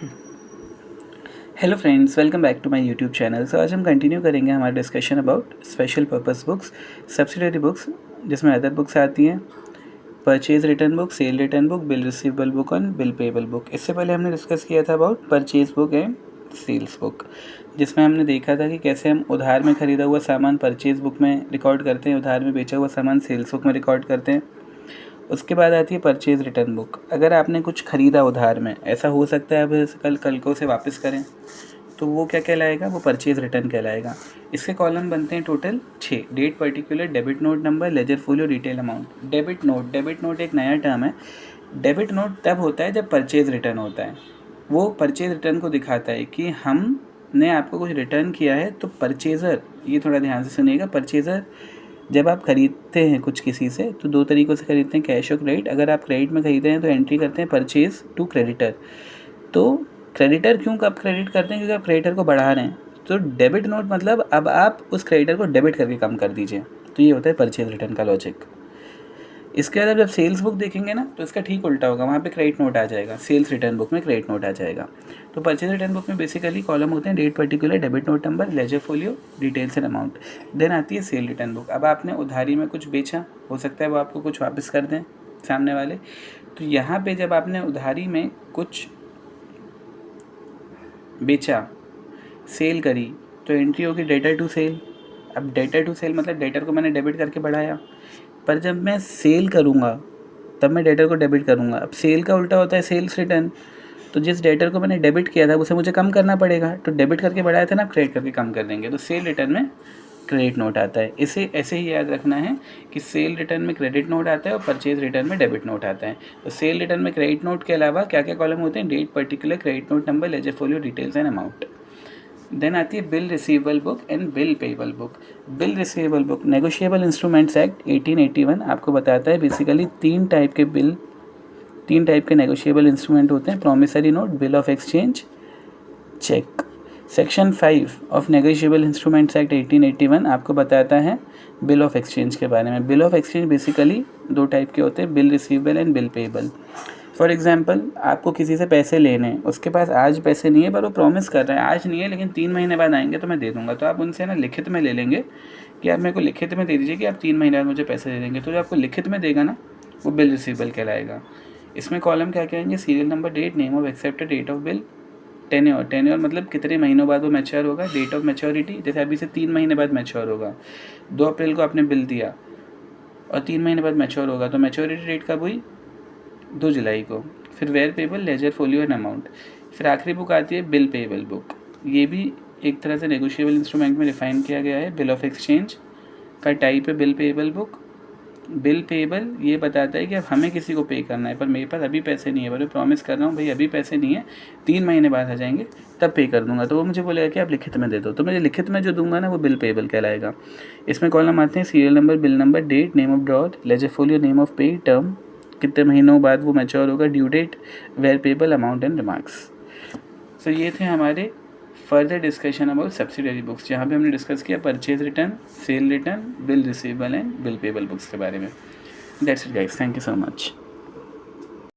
Hello friends, welcome back to my YouTube channel. So आज हम continue करेंगे हमारा discussion about special purpose books, subsidiary books, जिसमें other books आती हैं, purchase return book, sale return book, bill receivable book और bill payable book. इससे पहले हमने डिस्कस किया था about purchase book and sales book, जिसमें हमने देखा था कि कैसे हम उधार में ख़रीदा हुआ सामान परचेज बुक में रिकॉर्ड करते हैं, उधार में बेचा हुआ सामान सेल्स बुक में रिकॉर्ड करते हैं। उसके बाद आती है परचेज रिटर्न बुक। अगर आपने कुछ ख़रीदा उधार में, ऐसा हो सकता है आप कल को उसे वापस करें, तो वो क्या कहलाएगा? वो परचेज रिटर्न कहलाएगा। इसके कॉलम बनते हैं total 6। Date, particular, debit note number, ledger folio, detail amount. Debit note एक नया टर्म है। डेबिट नोट तब होता है जब परचेज रिटर्न होता है। वो परचेज रिटर्न को दिखाता है कि हमने आपको कुछ रिटर्न किया है। तो परचेज़र, ये थोड़ा ध्यान से सुनिएगा, परचेज़र जब आप ख़रीदते हैं कुछ किसी से तो दो तरीक़ों से ख़रीदते हैं, कैश और क्रेडिट। अगर आप क्रेडिट में ख़रीदे हैं तो एंट्री करते हैं परचेज़ टू क्रेडिटर। तो क्रेडिटर क्यों कब क्रेडिट करते हैं? क्योंकि आप क्रेडिटर को बढ़ा रहे हैं। तो डेबिट नोट मतलब अब आप उस क्रेडिटर को डेबिट करके कम कर दीजिए। तो ये होता है परचेज रिटर्न का लॉजिक। इसके बाद जब सेल्स बुक देखेंगे ना तो इसका ठीक उल्टा होगा, वहाँ पे क्रेडिट नोट आ जाएगा, सेल्स रिटर्न बुक में क्रेडिट नोट आ जाएगा। तो परचेज रिटर्न बुक में बेसिकली कॉलम होते हैं date, particular, debit note number, ledger folio, details and amount. Then आती है सेल रिटर्न बुक। अब आपने उधारी में कुछ बेचा, हो सकता है वो आपको कुछ वापस कर दें सामने वाले। तो यहाँ पे जब आपने उधारी में कुछ बेचा, सेल करी, तो एंट्री होगी डेटर टू सेल। अब डेटर टू सेल मतलब डेटर को मैंने डेबिट करके बढ़ाया, पर जब मैं सेल करूँगा तब मैं डेटर को डेबिट करूँगा। अब सेल का उल्टा होता है सेल्स रिटर्न। तो जिस डेटर को मैंने डेबिट किया था उसे मुझे कम करना पड़ेगा। तो डेबिट करके बढ़ाया था ना, क्रेडिट करके कम कर देंगे। तो सेल रिटर्न में क्रेडिट नोट आता है। इसे ऐसे ही याद रखना है कि सेल रिटर्न में क्रेडिट नोट आता है और परचेज रिटर्न में डेबिट नोट आता है। तो सेल रिटर्न में क्रेडिट नोट के अलावा क्या क्या कॉलम होते हैं? Date, particular, credit note number, ledger folio, details and amount. Then आती है bill receivable book and bill payable book. Bill receivable book, negotiable instruments act 1881 आपको बताता है बेसिकली तीन टाइप के नेगोशिएबल इंस्ट्रूमेंट होते हैं: promissory note, bill of exchange, cheque. Section 5 of negotiable instruments act 1881 आपको बताता है बिल ऑफ एक्सचेंज के बारे में। बिल ऑफ एक्सचेंज बेसिकली दो टाइप के होते हैं: bill receivable and bill payable. For example, आपको किसी से पैसे लेने हैं, उसके पास आज पैसे नहीं है पर वो प्रॉमिस कर रहा है आज नहीं है लेकिन 3 महीने बाद आएंगे तो मैं दे दूंगा। तो आप उनसे ना लिखित में ले लेंगे कि आप मेरे को लिखित में दे दीजिए कि आप 3 महीने बाद मुझे पैसे दे देंगे। तो जो आपको लिखित में देगा ना, वो बिल रिसीवेबल कहलाएगा। इसमें कॉलम क्या कहेंगे? Serial number, date, name of accepted, date of bill, tenure मतलब कितने महीनों बाद वो मैच्योर होगा, डेट ऑफ मैच्योरिटी, जैसे अभी से 3 महीने बाद मैच्योर होगा। 2 अप्रैल को आपने बिल दिया और 3 महीने बाद मैच्योर होगा, तो मैच्योरिटी डेट कब हुई? 2 जुलाई को। फिर where payable, ledger folio and amount. फिर आखिरी बुक आती है बिल पेबल बुक। ये भी एक तरह से नेगोशिएबल इंस्ट्रूमेंट में डिफाइन किया गया है। बिल ऑफ एक्सचेंज का टाइप है bill payable book. Bill payable ये बताता है कि अब हमें किसी को पे करना है पर मेरे पास अभी पैसे नहीं है, पर मैं प्रॉमिस कर रहा हूँ भाई अभी पैसे नहीं है, 3 महीने बाद आ जाएंगे तब पे कर दूंगा। तो वो मुझे बोलेगा कि आप लिखित में दे दो, तो मैं लिखित में जो दूंगा ना वो बिल पेबल कहलाएगा। इसमें कॉलम आते हैं serial number, bill number, date, name of drawer, ledger folio, name of pay, term, कितने महीनों बाद वो मैच्योर होगा, due date, where payable, amount and remarks. So ये थे हमारे further discussion about subsidiary books, जहाँ पे हमने डिस्कस किया purchase return, sale return, bill receivable and bill payable books के बारे में। That's it guys, thank you so much.